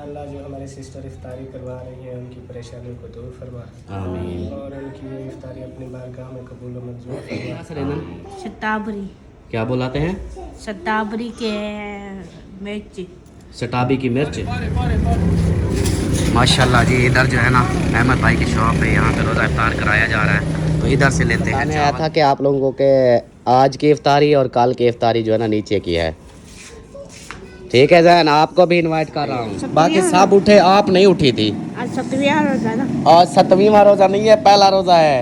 अल्लाह जो हमारी सिस्टर इफ्तारी करवा रही है उनकी परेशानियों को दूर फरमा आमीन। और उनकी ये इफ्तारी अपनी बारगाह में कबूल व मंजूर फरमा। शताबरी क्या बुलाते हैं? शताबरी के मिर्च। सटाबी की मिर्च। माशाल्लाह जी, इधर जो है ना अहमद भाई की शॉप है, यहाँ पे रोज़ा इफ्तार कराया जा रहा है, तो इधर से लेते हैं। आया था कि आप लोगों के आज की इफ्तारी और कल की इफ्तारी जो है ना नीचे की है। ठीक है जैन, आपको भी इनवाइट कर रहा हूँ। बाकी सब उठे, आप नहीं उठी थी। आज 7वां रोजा ना? आज 7वां रोज़ा नहीं है, पहला रोज़ा है।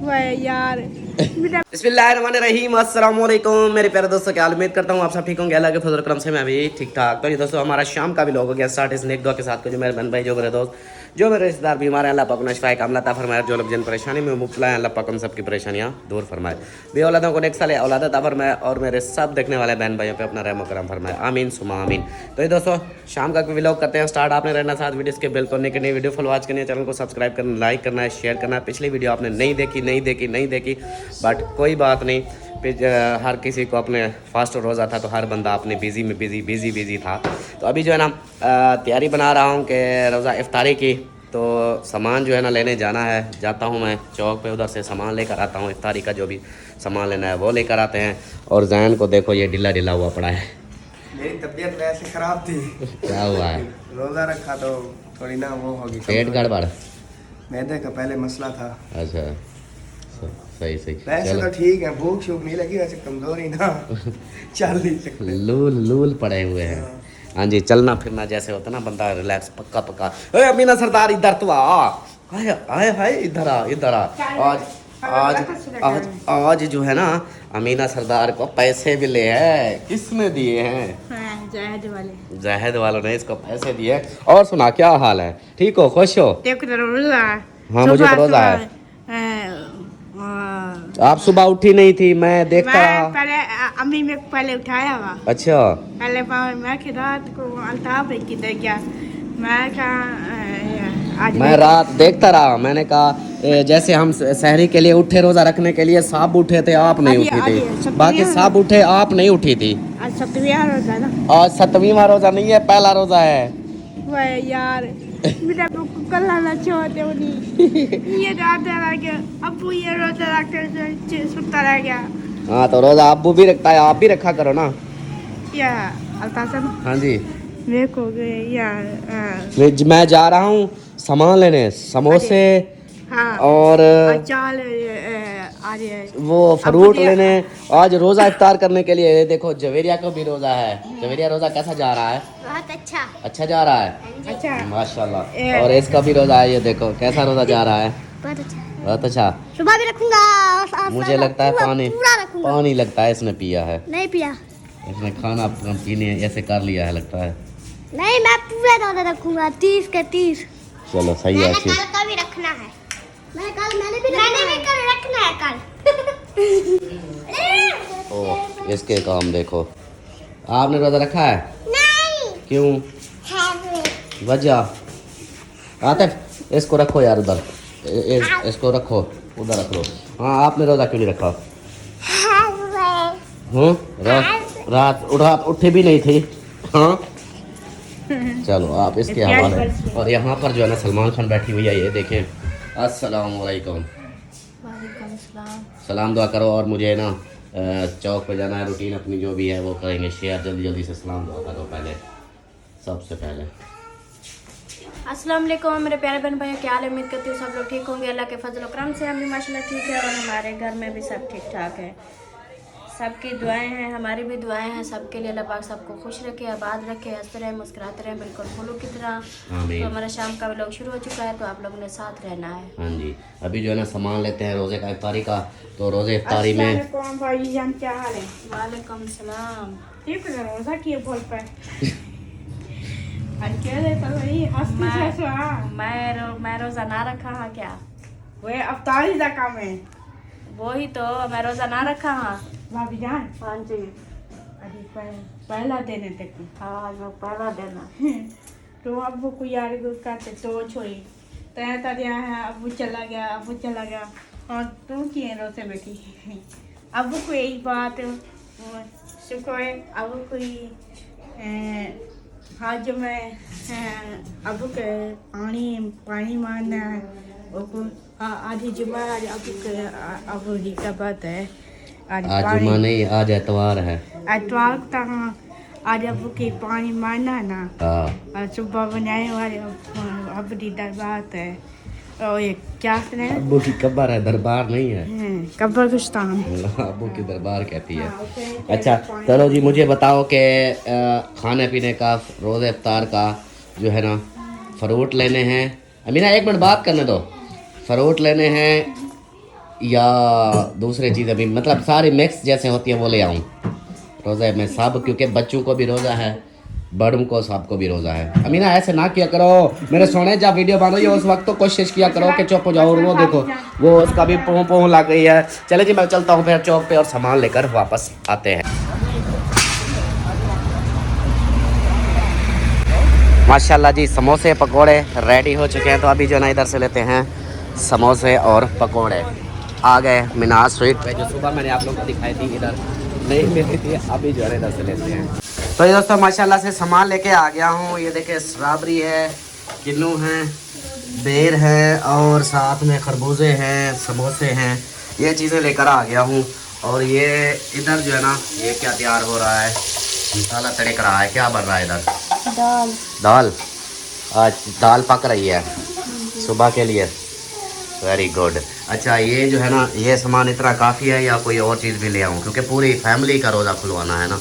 वह यार बिस्मिल्लाहिर्रहमानिर्रहीम, अस्सलाम वालेकुम मेरे प्यारे दोस्तों, क्या उम्मीद करता हूँ आप सब ठीक होंगे। अल्लाह के फजल करम से मैं भी ठीक ठाक। तो ये दोस्तों हमारा शाम का भी लोग हो गया स्टार्ट इस नेक दुआ के साथ को, जो मेरे बहन भाई, जो मेरे दोस्त, जो मेरे रिश्तेदार बीमार हैं, अल्लाह पाक उन्हें शिफाए कामला अता फरमाए। जो लोग जिन परेशानी में मुब्तला हैं, अल्लाह पाक उन सबकी परेशानियाँ दूर फरमाए। बे औलादों को नेक साले औलाद अता फरमाए और मेरे सब देखने वाले बहन भाइयों पे अपना रहम करम फरमाए। आमीन सुमा आमीन। तो ये दोस्तों शाम का व्लॉग करते हैं स्टार्ट। आपने रहना साथ वीडियो के बिल्कुल नहीं करनी, वीडियो फॉलो वॉच करनी है, चैनल को सब्सक्राइब करना, लाइक करना है, शेयर करना है। पिछली वीडियो आपने नहीं देखी बट कोई बात नहीं, हर किसी को अपने फास्ट रोज़ा था तो हर बंदा अपने बिज़ी था। तो अभी जो है ना तैयारी बना रहा हूँ कि रोज़ा इफ्तारी की, तो सामान जो है ना लेने जाना है। जाता हूँ मैं चौक पे, उधर से सामान लेकर आता हूँ। इफ्तारी का जो भी सामान लेना है वो लेकर आते हैं। और जैन को देखो ये ढीला हुआ पड़ा है। मेरी तबीयत वैसे ख़राब थी। क्या हुआ है? रोज़ा रखा तो थोड़ी ना वो होगी, पेट गड़बड़, मैदे का पहले मसला था। अच्छा सही वैसे तो ठीक है, भूख शूख नहीं लगी, वैसे कमजोरी ना चल नहीं सकते, लूल पड़े हुए हैं। हाँ जी, चलना फिरना जैसे होता ना बंदा रिलैक्स पक्का। ए अमीना सरदार इधर तो आए इधर आ। आज जो है ना अमीना सरदार को पैसे भी ले है। किसने दिए हैं? जाहिद वालों ने इसको पैसे दिए। और सुना, क्या हाल है? ठीक हो, खुश हो? हाँ मुझे तो रोज़ा है। आप सुबह उठी नहीं थी, मैं देखता रहा। पहले अम्मी में पहले उठाया हुआ। अच्छा, पहले मैं कि रात को अल्ताफ किधर गया, मैं रात देखता रहा। मैंने कहा जैसे हम सहरी के लिए उठे, रोज़ा रखने के लिए सब उठे थे, आप नहीं उठी थी। बाकी सब उठे, आप नहीं उठी थी। आज 7वां रोजा ना? आज 7वां रोज़ा नहीं है, पहला रोज़ा है। वह यार मेरा को कल आना चाहते हो नहीं। ये रात रह गया, अबू ये रोजा रख कर सुता रह गया। हाँ तो रोज़ा अब्बू भी रखता है, आप भी रखा करो ना। या अल्ताफ, हाँ जी, मेरे को यार मैं जा रहा हूँ सामान लेने, समोसे हाँ और चाल आज वो फ्रूट लेने। आज रोज़ा इफ्तार करने के लिए। ये देखो जवेरिया को भी रोज़ा है। जवेरिया रोज़ा कैसा जा रहा है? बहुत अच्छा जा रहा है, अच्छा माशाल्लाह। और इसका भी रोज़ा है, ये देखो कैसा रोज़ा जा रहा है। बहुत अच्छा। सुबह भी रखूंगा। मुझे लगता है पानी लगता है इसने पिया है। नहीं पिया, इसने खाना पीने ऐसे कर लिया है लगता है। नहीं मैं पूरा रोजा रखूंगा 30 के 30। चलो सही है, अच्छी। कल का भी रखना है। मैंने भी कल रखना है कल। ओ इसके काम देखो। आपने रोज़ा रखा है? नहीं। क्यों? वजह आते, इसको रखो यार उधर, इसको रखो उधर रख लो। हाँ आपने रोज़ा क्यों नहीं रखा? रात उठे भी नहीं थी। हाँ चलो आप इसके हवाले। और यहाँ पर जो है ना सलमान खान बैठी हुई है, ये देखें। अस्सलाम वालेकुम। सलाम दुआ करो। और मुझे ना चौक पे जाना है, रूटीन अपनी जो भी है वो करेंगे शेयर। जल्दी से सलाम दुआ करो पहले, सबसे पहले। अस्सलाम वालेकुम मेरे प्यारे बहन भाइयों, क्या हाल है? उम्मीद करती हूँ सब लोग ठीक होंगे। अल्लाह के फजल करम से हम भी माशाल्लाह ठीक है, और हमारे घर में भी सब ठीक ठाक है। सबकी दुआएं हैं, हमारी भी दुआएं हैं सबके लिए। अल्लाह पाक सबको खुश रखे, आबाद रखे, हंसते रहे, मुस्कुराते रहे, बिल्कुल फूलों की तरह। तो हमारा शाम का व्लॉग शुरू हो चुका है, तो आप लोगों ने साथ रहना है। हाँ जी, अभी जो है ना सामान लेते हैं रोज़े का इफ्तारी का। तो रोज़े इफ्तारी में भाईजान क्या हाल है? वालेकुम सलाम। ठीक है, रोजा किए बोल पाए। मैं रोज़ा ना रखा हाँ क्या? वे अफ्तारी का काम है। वही तो, मैं रोज़ा ना रखा हाँ। भाभी जान, हाँ जी, अभी पहला दिन है तक। हाँ जो पहला दिन है। तो अब को यार करते तो छोड़ी तय तरिया है। अबू चला गया और तू किए रोसे बैठी। अब कोई बात शुक्र है, अब कोई आज मैं अब के पानी मारना है आज जुम्मा अब का बात है आज जुम्मा नहीं, आज एतवार है। एतवार का आज अब के पानी मारना ना। हाँ सुबह बनाए वाले अब की दरबार है और ये क्या है अब्बू की कब्र है, दरबार नहीं है। कब्रिस्तान अब्बू की दरबार कहती है। अच्छा चलो जी, मुझे बताओ कि खाने पीने का रोज़े इफ्तार का जो है ना, फ्रूट लेने हैं। अमीना एक मिनट बात करने दो। फ्रूट लेने हैं या दूसरी चीज़, अभी मतलब सारी मिक्स जैसे होती है वो ले आऊँ रोज़े में सब, क्योंकि बच्चों को भी रोज़ा है, बड़ों को सबको भी रोज़ा है। अमीना ऐसे ना किया करो, मेरे सोने जब वीडियो बन रही है उस वक्त तो कोशिश किया करो कि चुप हो जाओ। और वो देखो वो उसका भी पों पों लग गई है। चले जी मैं चलता हूँ फिर चौक पे और सामान लेकर वापस आते हैं। माशाल्लाह जी, समोसे पकोड़े रेडी हो चुके हैं। तो अभी जो ना इधर से लेते हैं समोसे और पकोड़े। आ गए मीनार स्ट्रीट पे, जो सुबह मैंने आप लोगों को दिखाई थी, इधर नहीं मिली थी। अभी जो है इधर से लेते हैं। तो ये दोस्तों माशाल्लाह से सामान लेके आ गया हूँ। ये देखे स्ट्रॉबेरी है, किन्नू है, बेर है और साथ में खरबूजे हैं, समोसे हैं, ये चीज़ें लेकर आ गया हूँ। और ये इधर जो है ना, ये क्या तैयार हो रहा है, मसाला तड़क रहा है। क्या बन रहा है इधर? दाल। आज दाल पक रही है सुबह के लिए। Very good. अच्छा ये जो है ना, ये सामान इतना काफ़ी है या कोई और चीज़ भी ले आऊँ, क्योंकि पूरी फैमिली का रोज़ा खुलवाना है ना।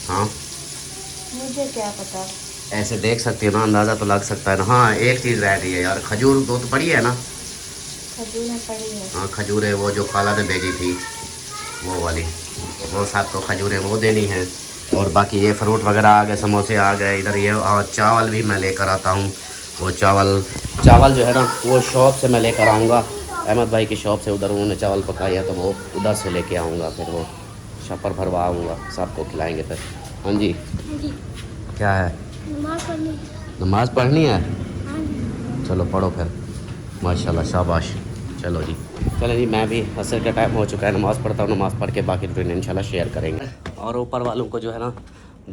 हाँ मुझे क्या पता, ऐसे देख सकती हो ना, अंदाज़ा तो लग सकता है ना। हाँ एक चीज़ रह गई है यार, खजूर दो तो पड़ी है ना। खजूरें पड़ी है। हाँ खजूरें, वो जो खाला ने भेजी थी वो वाली, वो सब तो खजूरें वो देनी है। और बाकी ये फ्रूट वगैरह आ गए, समोसे आ गए इधर। ये और चावल भी मैं लेकर आता हूँ। वो चावल जो है ना, वो शॉप से मैं लेकर आऊँगा, अहमद भाई की शॉप से। उधर उन्होंने चावल पकाया तो वो उधर से लेके आऊँगा, फिर वो छप्पर भरवा आऊँगा, सबको खिलाएँगे फिर। हाँ जी क्या है? नमाज़ पढ़नी है। चलो पढ़ो फिर। माशाल्लाह शाबाश। चलो जी, चलो जी, मैं भी असर का टाइम हो चुका है, नमाज़ पढ़ता हूँ। नमाज़ पढ़ के बाकी रूटीन इंशाल्लाह शेयर करेंगे। और ऊपर वालों को जो है ना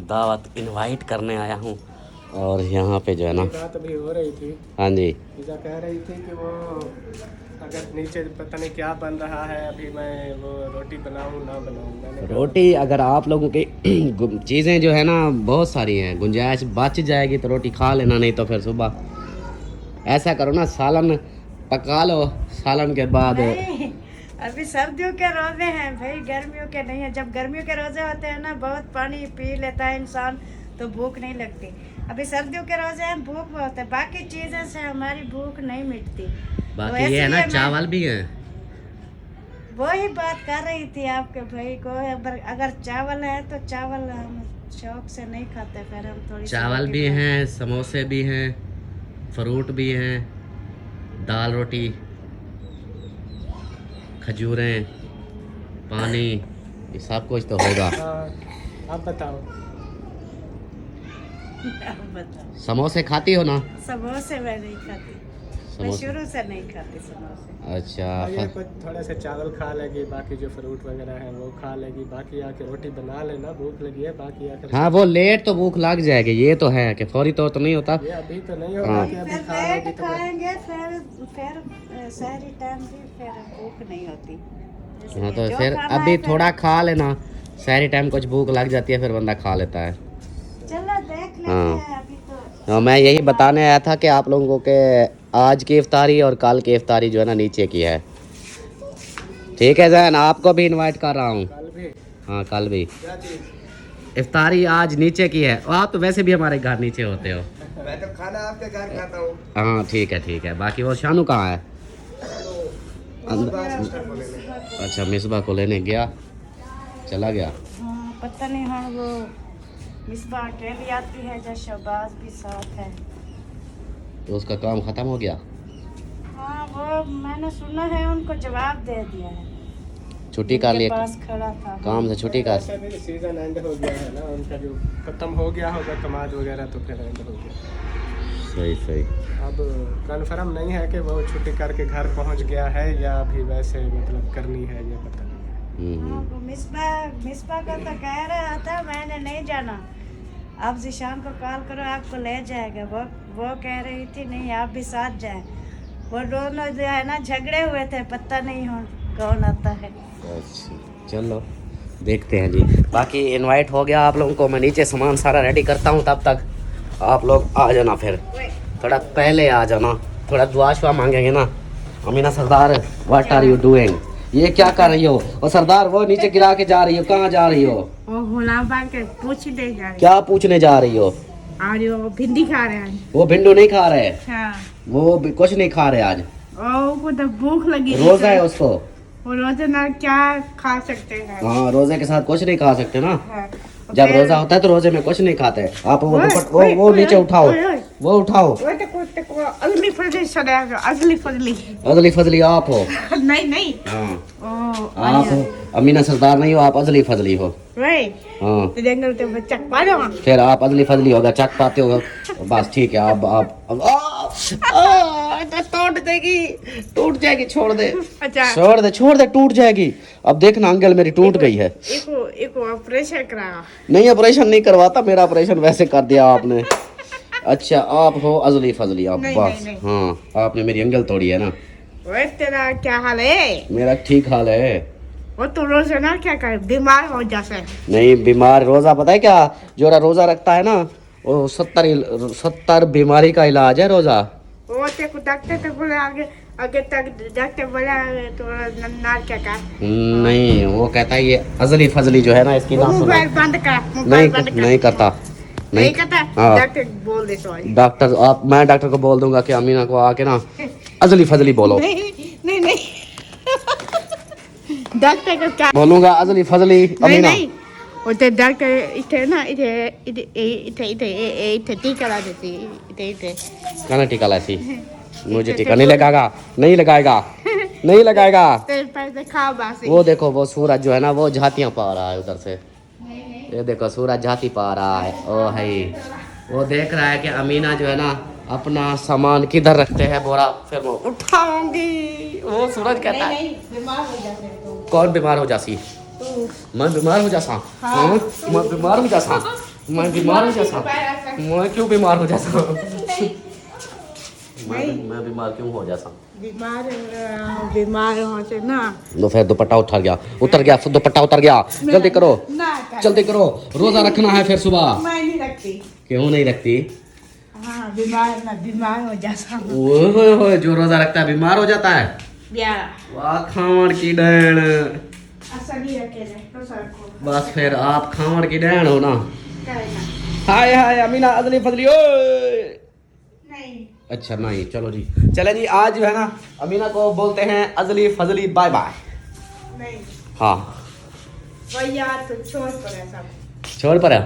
दावत इनवाइट करने आया हूँ। और यहाँ पे जो है ना बात अभी हो रही थी। हाँ जी, ईजा कह रही थी कि वो अगर नीचे पता नहीं क्या बन रहा है, अभी मैं वो रोटी बनाऊँ ना बनाऊँ। मैंने रोटी अगर आप लोगों की चीज़ें जो है ना बहुत सारी हैं, गुंजाइश बच जाएगी तो रोटी खा लेना, नहीं तो फिर सुबह ऐसा करो ना, सालन पका लो, सालन के बाद। नहीं, अभी सर्दियों के रोजे हैं भाई, गर्मियों के नहीं है। जब गर्मियों के रोजे होते हैं ना, बहुत पानी पी लेता है इंसान तो भूख नहीं लगती। अभी सर्दियों के रोजे हैं, भूख बहुत है, बाकी चीज़ों से हमारी भूख नहीं मिटती। बाकी ये है ना, चावल भी है। वही बात कर रही थी आपके भाई को, अगर चावल है तो चावल हम शौक से नहीं खाते, फिर हम थोड़ी चावल भी हैं, समोसे भी हैं, फ्रूट भी हैं, दाल रोटी, खजूरें, पानी, ये सब कुछ तो होगा। आप बताओ। समोसे खाती हो ना? समोसे मैं नहीं खाती, मैं शुरू से नहीं खाती समोसे। अच्छा ये कुछ थोड़े से चावल खा लेगी, बाकी जो फ्रूट वगैरह है वो खा लेगी, बाकी आके रोटी बना लेना, भूख लगी है बाकी आके। हाँ वो लेट तो भूख लग जाएगी, ये तो है कि फौरी तौर तो नहीं होता। ये अभी तो नहीं होगा कि अभी फिर खा लेगी लेट तो खाएंगे, फिर सारी टाइम भी फिर भूख नहीं होती। हाँ तो जो फिर खाना अभी है, फिर- थोड़ा खा लेना, सारी टाइम कुछ भूख लग जाती है, फिर बंदा खा लेता है। चलो देख लेते हाँ। हैं अभी तो। हाँ, मैं यही बताने आया था कि आप लोगों के आज की इफ्तारी और कल की इफ्तारी जो है ना नीचे की है। ठीक है जैन, आपको भी इनवाइट कर रहा हूँ। कल भी हाँ कल भी क्या चीज? इफ्तारी आज नीचे की है। और आप तो वैसे भी हमारे घर नीचे होते हो। मैं तो खाना आपके घर खाता हूँ। हाँ ठीक है। बाकी वो शानू कहाँ है? अच्छा मिसबा को लेने गया, चला गया। हाँ, पता नहीं। हाँ वो मिसबा अकेली आती है, जब शहबाज भी साथ है। तो उसका काम ख़त्म हो गया? हाँ वो मैंने सुना है उनको जवाब दे दिया है, छुट्टी कर उनके लिए पास खड़ा था। काम से, छुट्टी कर। ऐसा भी सीजन एंड हो गया है ना उनका, जो खत्म हो गया होगा कमाज वगैरह तो फिर एंड हो गया। सही। अब कंफर्म नहीं है कि वो छुट्टी करके घर पहुंच गया है या अभी वैसे मतलब करनी है, ये पता नहीं है। हाँ, वो मिसबा का तो कह रहा था, मैंने नहीं जाना। आप जीशान को कॉल करो, आपको ले जाएगा। वो कह रही थी नहीं आप भी साथ जाए। वो दोनों जो है ना झगड़े हुए थे, पता नहीं हो कौन आता है। अच्छा चलो देखते हैं जी। बाकी इनवाइट हो गया आप लोगों को, मैं नीचे सामान सारा रेडी करता हूँ, तब तक आप लोग आ जाना। फिर थोड़ा पहले आ जाना, थोड़ा दुआ शुआ मांगेंगे ना। अमीना सरदार व्हाट आर यू डूइंग? ये क्या कर रही हो? और सरदार वो नीचे गिरा के जा रही हो, कहाँ जा रही हो? वो गुलाम बाग के पूछने जा रही। क्या पूछने जा रही हो? और वो भिंडी खा रहे हैं। वो भिंडू नहीं खा रहे, हाँ। वो भी कुछ नहीं खा रहे आज। वो तो भूख लगी। रोजा है उसको। वो रोजे ना क्या खा सकते हैं। हाँ रोजे के साथ कुछ नहीं खा सकते ना। हाँ। जब रोजा होता है तो रोजे में कुछ नहीं खाते। आप वो ओए, वो ओए, नीचे ओए, उठाओ, ओए, ओए। वो उठाओ। अगली फजली सदाएगा, अगली फजली। अजली फजली आप हो। नहीं नहीं। हाँ ओ आप हो। अमीना सरदार नहीं हो, आप अजली फजली हो। वही हाँ तो जंगल तो बच्चा पालो। फिर आप अजली फजली होगा, चक पाते होगा। बस ठीक है। आप टूट जाएगी, टूट जाएगी, छोड़ दे, अच्छा छोड़ दे, टूट जाएगी। अब देखना अंकल मेरी टूट गई है। एक ऑपरेशन करा। नहीं ऑपरेशन नहीं करवाता, मेरा ऑपरेशन वैसे कर दिया आपने। अच्छा आप हो अजली फजली आप। नहीं, बस नहीं, हाँ आपने मेरी अंगल तोड़ी है ना। वह तेरा क्या हाल है? मेरा ठीक हाल है। वो तो रोज ना क्या करे, बीमार हो जाते। नहीं बीमार रोजा पता है क्या, जो रोजा रखता है ना वो 70 बीमारी का इलाज है रोजा। वो तेरे को डॉक्टर तो बोले आगे आगे तक डॉक्टर बोला तो ना क्या कर। नहीं वो कहता है ये अजली फजली जो है ना इसकी ना सुनो। मोबाइल बंद कर, नहीं मोबाइल बंद कर। नहीं करता, नहीं करता। हाँ। डॉक्टर बोल दे सॉरी। डॉक्टर आप, मैं डॉक्टर को बोल दूंगा कि अमीना को आके ना अजली फजली बोलो। नहीं नहीं नहीं डॉक्टर को क्या बोलूंगा अजली फजली नहीं अमीना। नहीं वो तो डॉक्टर इथे ना इथे इथे इथे इथे इथे टीका लगा देती इथे इथे। कहना टीका लाती, मुझे टीका नहीं लगाएगा, नहीं लगाएगा, नहीं लगाएगा। तेरे पैसे खाओ बासी। वो देखो वो सूरज जो है ना वो झातियाँ पा रहा है उधर से। ये देखो सूरज झाती पा रहा है। ओ है वो देख रहा है कि अमीना जो है ना अपना सामान किधर रखते हैं बोरा, फिर वो उठाऊंगी। वो सूरज कहता है बीमार हो जाते हैं तो। कौन बीमार हो जासी? मैं बीमार हो जासा। हाँ मैं बीमार हो जासा, मैं बीमार हो जासा। मैं क्यों बीमार हो जासा? मैं बीमार क्यों हो जासा? बीमार होते ना। लो फिर दुपट्टा उतर गया, दुपट्टा उतर गया। जल्दी करो, जल्दी करो, रोजा रखना है फिर सुबह। मैं नहीं रखती। क्यों नहीं रखती? हाँ बीमार हो जाता। ओए जो रोजा रखता है बीमार हो जाता है। वाह खावड़ की डैन। बस फिर आप खावड़ की डैन हो ना। हाय हाय अमीना अजली फजली। ओए नहीं अच्छा नहीं, चलो जी चले जी। आज जो है ना अमीना को बोलते हैं अजली फजली बाय बाय। नहीं हाँ वही यार तो छोड़ पड़ा सब। छोड़ पर है।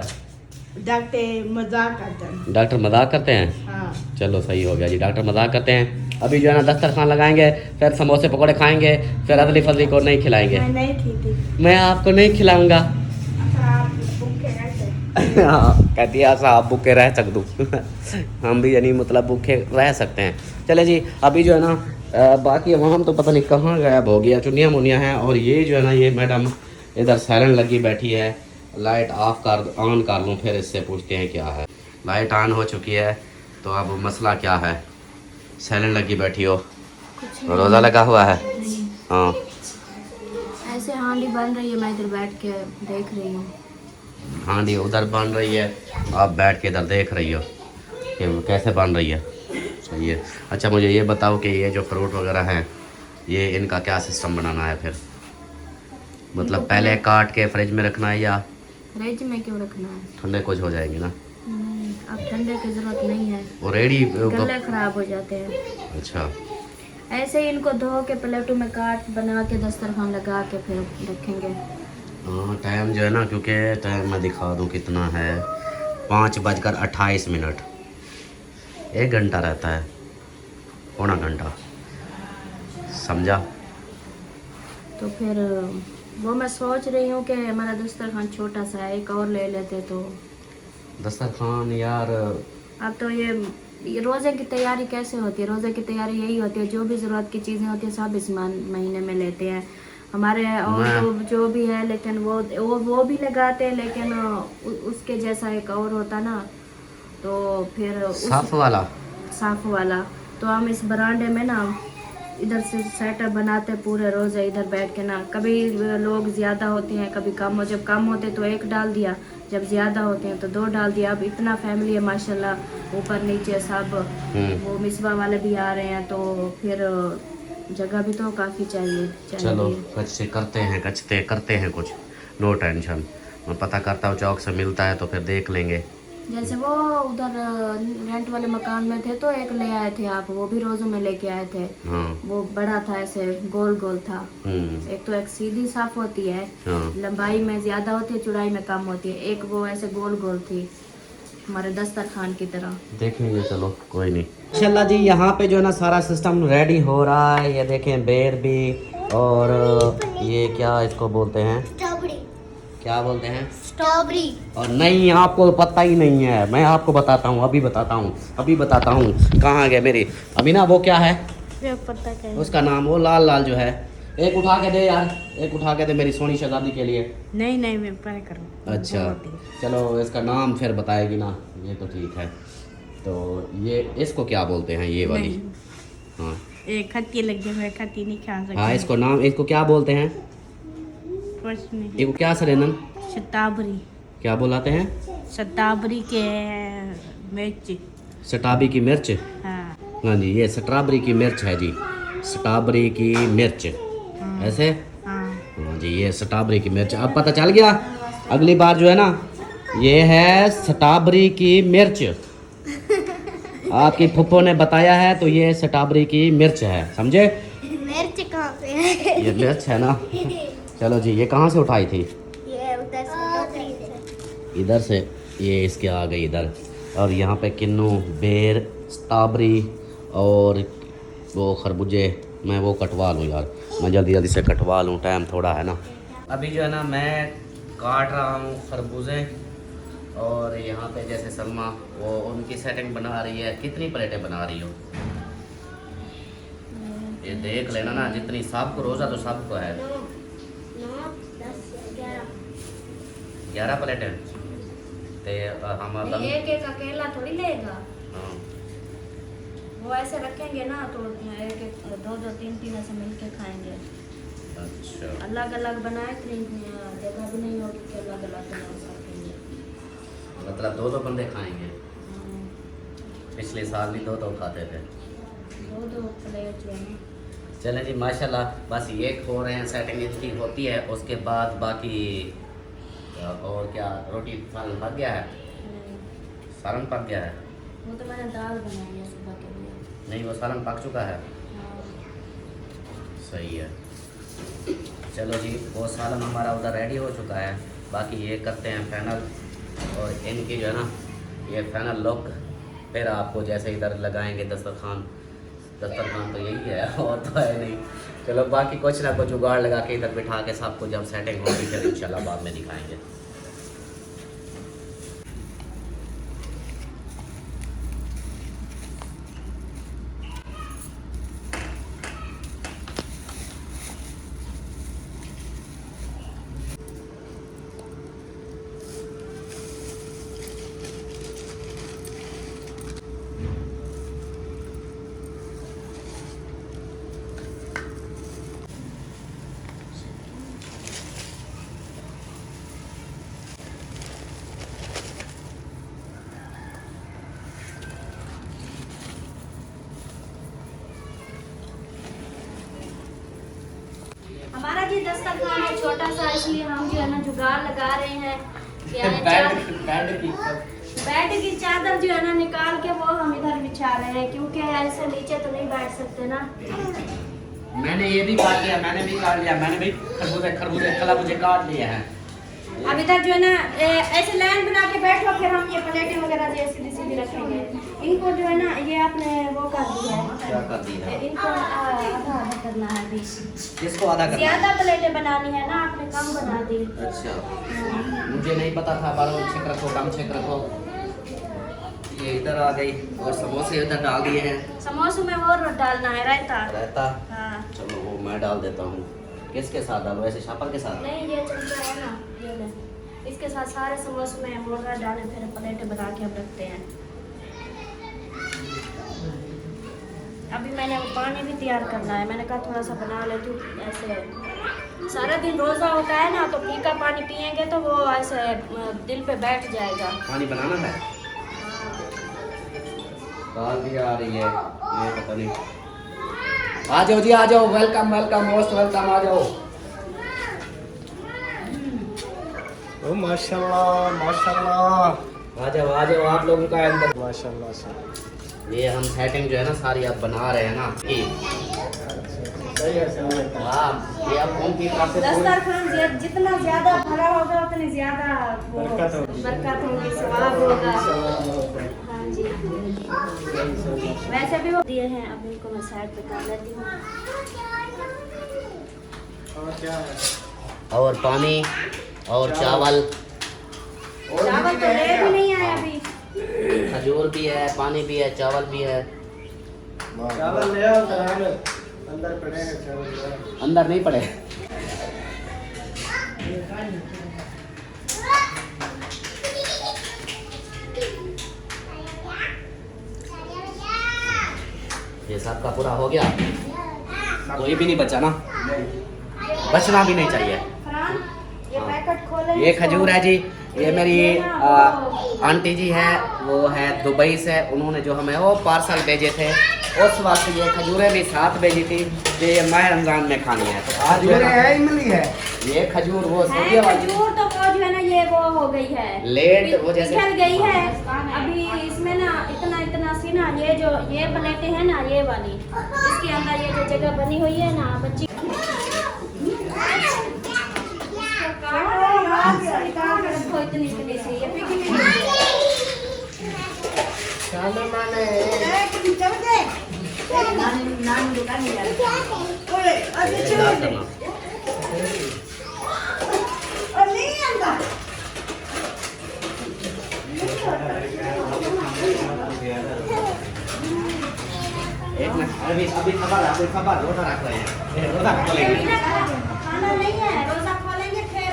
डॉक्टर मजाक करते हैं। डॉक्टर मजाक करते हैं। हाँ चलो सही हो गया जी, डॉक्टर मजाक करते हैं। अभी जो है ना दस्तरखान लगाएंगे, फिर समोसे पकौड़े खाएंगे, फिर अदली फजली को नहीं खिलाएंगे। मैं नहीं थी। मैं आपको नहीं खिलाऊंगा। अच्छा आप भूखे रहते। हाँ कहती है ऐसा आप भूखे रह सकते हो। हम भी यानी मतलब भूखे रह सकते हैं। चले जी अभी जो है ना बाकी वहाँ तो पता नहीं कहाँ गायब हो गया, चुनिया मुनिया हैं। और ये जो है ना ये मैडम इधर साइलेंट लगी बैठी है। लाइट ऑन कर लूँ फिर इससे पूछते हैं क्या है। लाइट ऑन हो चुकी है तो अब मसला क्या है? साइलेंट लगी बैठी हो, रोज़ा लगा हुआ है। हाँ ऐसे हांडी बन रही है, मैं इधर बैठ के देख रही हूँ। हांडी उधर बन रही है, आप बैठ के इधर देख रही हो कि कैसे बन रही है। सही है। अच्छा मुझे ये बताओ कि ये जो फ्रूट वगैरह हैं ये इनका क्या सिस्टम बनाना है फिर? मतलब पहले काट के फ्रिज में रखना है या फ्रिज में क्यों रखना है? ठंडे कुछ हो जाएंगे ना। अब ठंडे की जरूरत नहीं है, वो रेडी गले खराब हो जाते हैं। अच्छा ऐसे ही इनको धो के प्लेटों में काट बना के दस्तरखान लगा के फिर रखेंगे। हाँ टाइम जो है ना, क्योंकि टाइम मैं दिखा दूँ कितना है, 5:28। 1 घंटा रहता है, पौना घंटा, समझा? तो फिर वो मैं सोच रही हूँ कि हमारा दस्तरखान छोटा सा है, एक और ले लेते तो। दस्तरखान यार अब तो ये रोज़े की तैयारी कैसे होती है? रोज़े की तैयारी यही होती है जो भी ज़रूरत की चीज़ें होती है सब इस महीने में लेते हैं। हमारे और तो जो भी है, लेकिन वो भी लगाते हैं, लेकिन उसके जैसा एक और होता ना, तो फिर साफ वाला तो हम इस बरामदे में ना इधर से सेटअप बनाते पूरे रोज इधर बैठ के ना। कभी लोग ज्यादा होते हैं, कभी कम हो, जब कम होते तो एक डाल दिया, जब ज्यादा होते हैं तो 2 डाल दिया। अब इतना फैमिली है माशाल्लाह, ऊपर नीचे सब, वो मिसबा वाले भी आ रहे हैं, तो फिर जगह भी तो काफी चाहिए। चलो कच्चे करते हैं कुछ, नो टेंशन। मैं पता करता हूँ, चौक से मिलता है तो फिर देख लेंगे। जैसे वो उधर रेंट वाले मकान में थे तो एक ले आए थे आप, वो भी रोजों में लेके आए थे। हाँ। वो बड़ा था, ऐसे गोल गोल था। एक तो एक सीधी साफ होती है, लंबाई में ज्यादा होती है, चौड़ाई में कम होती है। एक वो ऐसे गोल गोल थी, हमारे दस्तरखान की तरह। देखेंगे, चलो कोई नहीं। इंशाल्लाह जी, यहाँ पे जो है ना सारा सिस्टम रेडी हो रहा है। ये देखें, बेर भी, और ये क्या इसको बोलते हैं, क्या बोलते हैं, स्ट्रॉबेरी। और नहीं, आपको पता ही नहीं है। मैं आपको बताता हूँ, अभी बताता हूँ। कहाँ गए मेरी अभी ना, वो क्या है पता क्या उसका नाम, वो लाल लाल जो है। एक उठा के दे यार, एक उठा के दे मेरी सोनी शहजादी के लिए। नहीं मैं पहले करूँ। अच्छा चलो, इसका नाम फिर बताएगी ना, ये तो ठीक है। तो ये इसको क्या बोलते हैं, ये वाली? हाँ, एक खत्ती लग गई, मैं खत्ती नहीं खा सकती। हाँ, इसको नाम, इसको क्या बोलते हैं? कुछ नहीं। इसको क्या सरेनन, शताबरी। क्या बुलाते हैं? शताबरी के मिर्च। स्ट्रॉबेरी की मिर्च। हाँ हाँ जी, ये स्ट्रॉबेरी की मिर्च है जी, स्ट्रॉबेरी की मिर्च ऐसे। हाँ जी, ये स्ट्रॉबेरी की मिर्च। अब पता चल गया, अगली बार जो है ना, ये है स्ट्रॉबेरी की मिर्च। आपकी फुप्पो ने बताया है, तो ये स्ट्रॉबेरी की मिर्च है, समझे? मिर्च कहाँ पे है? ये मिर्च है ना। चलो जी, ये कहाँ से उठाई थी? ये उधर से इधर से, ये इसके आ गई इधर। और यहाँ पे किन्नू, बेर, स्ट्रॉबेरी और वो खरबूजे। मैं वो कटवा लूँ यार, मैं जल्दी से कटवा लूँ, टाइम थोड़ा है ना। अभी जो है ना, मैं काट रहा हूँ खरबूजे। और यहाँ पे जैसे सलमा वो उनकी सेटिंग बना रही है। कितनी प्लेटें बना रही हो? ये देख लेना ना, जितनी सबको रोज़ा तो सबको है। 11 प्लेटें। ते हम एक अकेला थोड़ी लेगा। हाँ। वो ऐसे रखेंगे ना, तो एक दो तीन ऐसे मिलके खाएंगे। अच्छा, अलग अलग बनाए, जगह भी नहीं होगी कि अलग अलग बना सकेंगे। मतलब 2 बंदे खाएंगे। पिछले साल भी 2 खाते थे। 2 प्लेट लेना। चलें जी, माशाल्लाह। बस ये खो रहे हैं, सेटिंग इनकी होती है, उसके बाद बाकी और क्या, रोटी सालन पक गया है? सालन पक गया है? वो तो मैंने दाल बनाई है सुबह के लिए। नहीं, वो सालन पक चुका है। सही है। चलो जी, वो सालन हमारा उधर रेडी हो चुका है। बाकी ये करते हैं फाइनल, और इनकी जो है ना, ये फाइनल लुक फिर आपको जैसे इधर लगाएंगे दस्तरखान तो यही है, और तो है नहीं। चलो, बाकी कुछ ना कुछ जुगाड़ लगा के इधर बिठा के सबको जब सेटिंग होगी फिर इंशाल्लाह बाद में दिखाएंगे। हमारा जी दस्तरखान है छोटा सा, इसलिए हम जो है ना जुगाड़ लगा रहे हैं। बेड की चादर जो है ना निकाल के वो हम इधर बिछा रहे हैं, क्योंकि ऐसे नीचे तो नहीं बैठ सकते ना। मैंने ये भी काट लिया, मैंने भी खरबूजे काट लिए हैं। अब इधर जो है ना ऐसे लाइन बना के बैठो, फिर हम ये प्लेटें वगैरह जैसे सीधी रखेंगे। इनको जो है ना, ये आपने वो कर दिया है। क्या कर दिया है? इनको आधा करना है अभी। किसको आधा करना है? ज्यादा प्लेटें बनानी है ना, आपने कम बना दी। अच्छा, मुझे नहीं पता था। बारो चेक रखो, कम चेक रखो। ये इधर आ गई, और समोसे इधर डाल दिए हैं। समोसों में और डालना है रायता। रहता, हाँ। चलो वो मैं डाल देता हूँ। किसके साथ डालो, ऐसे शापर के साथ? नहीं, ये चमचा है ना, ये ले, इसके साथ सारे समोसे में मुर्गा डालें, फिर प्लेट बना के हम रखते हैं। अभी मैंने वो पानी भी तैयार करना है, मैंने कहा थोड़ा सा बना लेती हूँ। ऐसे सारा दिन रोज़ा होता है ना, तो फीका पानी पियेंगे तो वो ऐसे दिल पे बैठ जाएगा। पानी बनाना है, कॉल भी आ रही है, ये पता नहीं। आ जाओ जी, आ जाओ, वेलकम वेलकम, मोस्ट वेलकम, आ जाओ। ओ माशाल्लाह माशाल्लाह, आ जाओ आप लोगों का अंदर। माशाल्लाह से ये हम सेटिंग जो है ना सारी आप बना रहे हैं ना कि सही है, सही है। हाँ, ये आप कौन की तरफ से दस्तरखान जितना ज्यादा भरा होगा उतनी ज्यादा बरकत होगी, सवाब होगा। हाँ जी, वैसे भी वो दिए हैं, अब इनको मैं साइड पे कर लेती हूँ। और क्या है? और पानी और चावल, चावल तो ले भी नहीं आया अभी। खजूर भी है, पानी भी है, चावल भी है। चावल ले आओ, अंदर पड़ेगा चावल। अंदर नहीं पड़े। ये सबका पूरा हो गया, कोई भी नहीं बचा ना, बचना भी नहीं चाहिए। फरहान, ये पैकेट खोले। ये खजूर है जी, ये मेरी आंटी जी है, वो है दुबई से, उन्होंने जो हमें वो पार्सल भेजे थे, उस वक्त ये खजूरें भी साथ भेजी थी, ये माह रमजान में खानी है। तो आज जो है इमली है, ये खजूर वो है सऊदीया वाली खजूर, तो वो जो है ना ये वो हो गई है, लेट, वो जैसे पिघल गई है अभी। इसमें ना इतना इतना सी ना, ये जो ये प्लेटें हैं ना, ये वाली, इसके अंदर ये जो जगह बनी हुई है ना, बच्ची इतनी इतनी सी, ये पिघली चावल माने एक मिनट, अभी खबर रोजा रख रहे हैं, रोजा रख लेंगे। खाना नहीं है, रोजा खोलेंगे फिर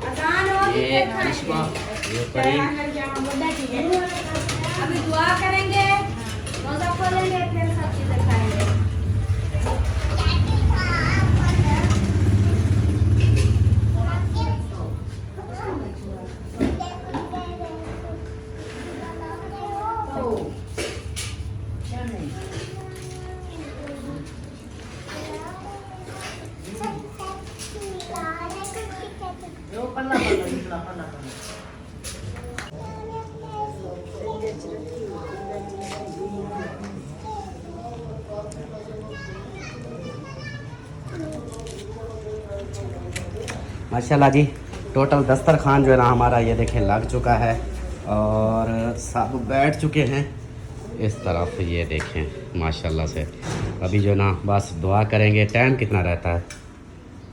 अजान होगी, ये फिर करिश्मा, खाएंगे। ये परी, अभी दुआ करेंगे, रोजा खोलेंगे, फिर सब चीजें खाएंगे। माशाल्लाह जी, टोटल दस्तरखान जो है ना हमारा ये देखें लग चुका है और सब बैठ चुके हैं इस तरफ, ये देखें माशाल्लाह से। अभी जो है ना बस दुआ करेंगे। टाइम कितना रहता है?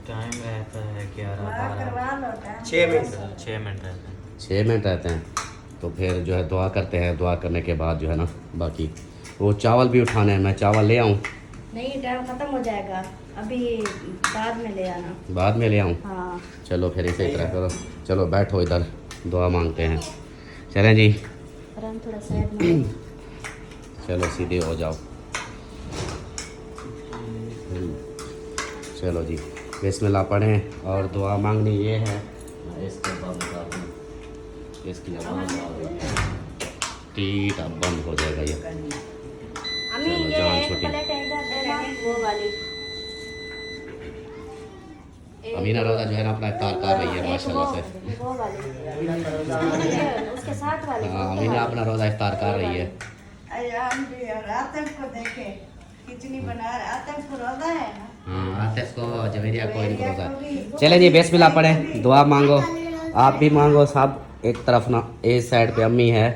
टाइम रहता है 11-12 6 मिनट 6 मिनट रहते हैं। 6 मिनट रहते हैं। तो फिर जो है दुआ करते हैं, दुआ करने के बाद जो है ना बाकी वो चावल भी उठाने हैं। मैं चावल ले आऊँ? नहीं, टाइम खत्म हो जाएगा, अभी बाद में ले आना। बाद में ले आऊँ? हाँ, चलो फिर इसी तरह करो। चलो बैठो इधर, दुआ मांगते हैं। चलें जी, फरहान थोड़ा साइड में। चलो सीधे हो जाओ। चलो जी, बिस्मिल्लाह पढ़ें और दुआ मांगनी ये है। इसके बाद इसकी टीट अब बंद हो जाएगा ये। अम्मी, चलो, ये जान एक छोटी। प्लेट है इधर देना, वो वाली। अमीना रोज़ा जो है ना अपना इफ्तार कर रही है माशाल्लाह से। वो वाली, उसके साथ वाली। हाँ, अमीना अपना रोज़ा इफ्तार कर रही है। आतिफ को देखे खिचड़ी बना रहे, आतिफ को रोजा है ना। हाँ, आतिफ को, जवेरिया को, इनको रोज़ा है। चले जी, बिस्मिल्लाह पढ़ें, दुआ मांगो। आप भी मांगो सब। एक तरफ ना इस साइड पे अम्मी है,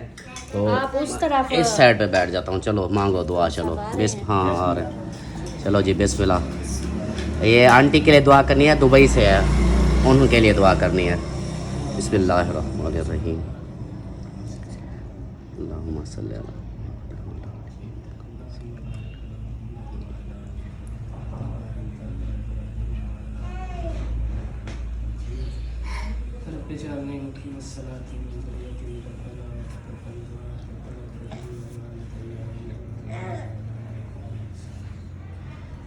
तो आप उस तरफ इस साइड पे बैठ जाता हूँ। चलो मांगो दुआ। चलो हाँ आ रहे। चलो जी बिस्मिल्लाह। ये आंटी के लिए दुआ करनी है, दुबई से है, उनके लिए दुआ करनी है। बिस्मिल्लाहिर्रहमानिर्रहीम। अल्लाहुम्मा सल्ली अला। इजालनी मुक़ीमस्सलाति व ज़ुर्रिय्यती रब्बना व तक़ब्बल दुआ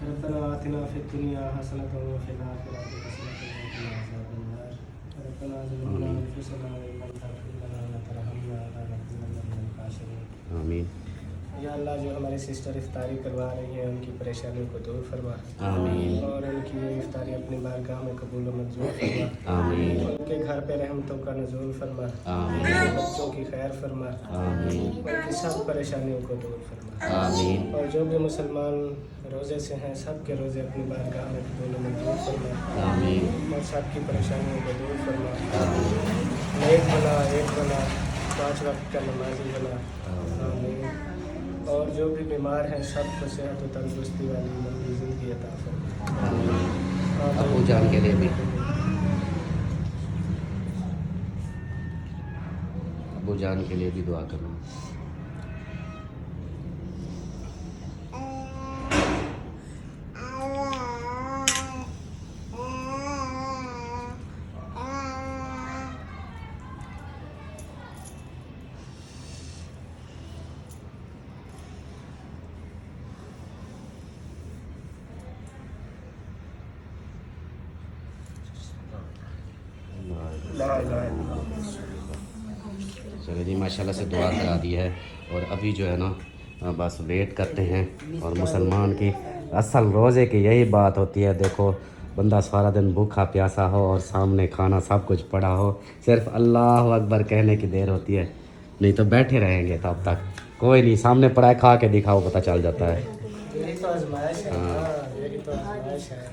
रब्बना आतिना फ़िद दुनिया हसनतन व फ़िल आखिरति हसनतन व क़िना अज़ाबन्नार रब्बना ज़लमना अनफुसना व इन लम तग़फिर लना व तरहमना लनकुनन्ना मिनल ख़ासिरीन। आमीन। या अल्लाह, जो हमारी सिस्टर इफ्तारी करवा रही हैं उनकी परेशानियों को दूर फरमा आमीन। और उनकी ये इफ्तारी अपनी बारगाह में कबूल व मंजूर फरमा। आमीन। उनके घर पे रहमतों का नज़ूल फरमा। आमीन। उनके बच्चों की खैर फरमा। आमीन। उनकी सब परेशानियों को दूर फरमा। आमीन। और जो भी मुसलमान रोज़े से हैं सब के रोज़े अपनी बारगाह में कबूल व मंजूर फरमा। आमीन। और सब की परेशानियों को दूर फरमा। नेक बना, एक बना, 5 वक्त का नमाजी बना। आमीन। और जो भी बीमार हैं सबको सेहत व तंदुरुस्ती वाली लंबी ज़िंदगी अता फरमा। अबू जान के लिए भी, अबू जान के लिए भी दुआ करना। चलो जी, माशाल्लाह से दुआ करा दी है और अभी जो है ना बस वेट करते हैं। और मुसलमान की असल रोज़े की यही बात होती है। देखो, बंदा सारा दिन भूखा प्यासा हो और सामने खाना सब कुछ पड़ा हो, सिर्फ अल्लाह अकबर कहने की देर होती है, नहीं तो बैठे रहेंगे तब तक। कोई नहीं, सामने पड़ा है, खा के दिखाओ, पता चल जाता है। यही तो आजमाइश है। यही तो आजमाइश है।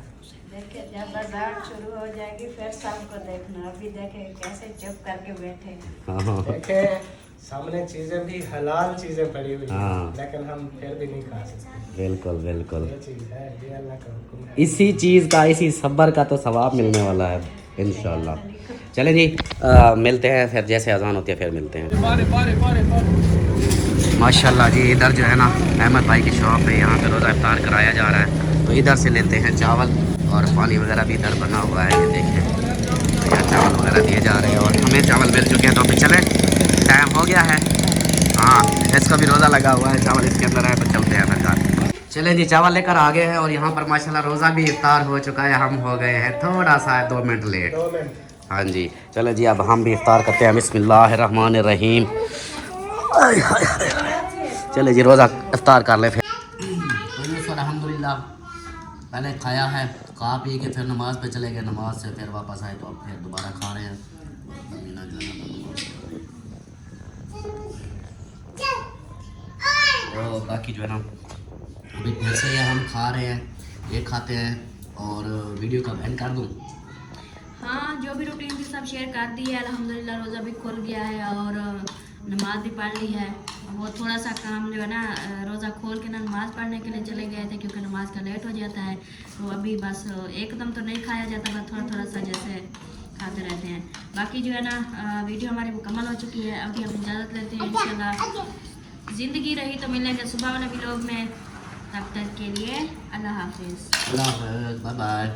देखिए, जब बाजार शुरू हो जाएगी फिर शाम को देखना। अभी देखे कैसे चुप करके बैठे। हाँ देखें, सामने चीज़ें भी हलाल चीज़ें पड़ी हुई हैं, हाँ। लेकिन हम फिर भी नहीं खा सकते। बिल्कुल बिल्कुल। ये चीज़ है, ये अल्लाह का हुक्म है। इसी चीज़ का, इसी सब्र का तो सवाब मिलने वाला है इंशाल्लाह। चलें जी, मिलते हैं फिर, जैसे अजान होती है फिर मिलते हैं। माशाल्लाह जी, इधर जो है ना अहमद भाई की शॉप है, यहाँ पे रोज़ा इफ्तार कराया जा रहा है। तो इधर से लेते हैं चावल और पानी वगैरह भी इधर बना हुआ है, ये देखें, यहाँ चावल वगैरह दिए जा रहे हैं और हमें चावल मिल चुके हैं। तो अभी चलें, टाइम हो गया है। हाँ, इसका भी रोज़ा लगा हुआ है, चावल इसके अंदर है, तो चलते हैं फिर घर। चलें जी, चावल लेकर आ गए हैं और यहाँ पर माशाल्लाह रोज़ा भी इफ्तार हो चुका है। हम हो गए हैं थोड़ा सा 2 मिनट लेट। 2 मिनट। हाँ जी, चलें जी, अब हम भी इफ्तार करते हैं। बिस्मिल्लाहिर्रहमानिर्रहीम। चले जी, रोज़ा इफ्तार कर ले फिर। अल्हम्दुलिल्लाह, पहले खाया है, खा पी के फिर नमाज़ पे चले गए, नमाज से फिर वापस आए तो अब फिर दोबारा खा रहे हैं। तो बाकी जो है ना अभी फिर से ये हम खा रहे हैं, ये खाते हैं और वीडियो का एंड कर दूँ। हाँ, जो भी रूटीन थी सब शेयर कर दी है। अल्हम्दुलिल्लाह रोज़ा भी खुल गया है और नमाज भी पढ़ ली है। वो थोड़ा सा काम जो है ना, रोज़ा खोल के ना नमाज़ पढ़ने के लिए चले गए थे क्योंकि नमाज का लेट हो जाता है। तो अभी बस एकदम तो नहीं खाया जाता, बस थोड़ा थोड़ा सा जैसे खाते रहते हैं। बाकी जो है ना वीडियो हमारी मुकम्मल हो चुकी है। अभी हम इजाज़त लेते हैं। इंशाल्लाह ज़िंदगी रही तो मिलेंगे सुबह वाले व्लॉग में। तब तक के लिए अल्लाह हाफिज़। Bye bye.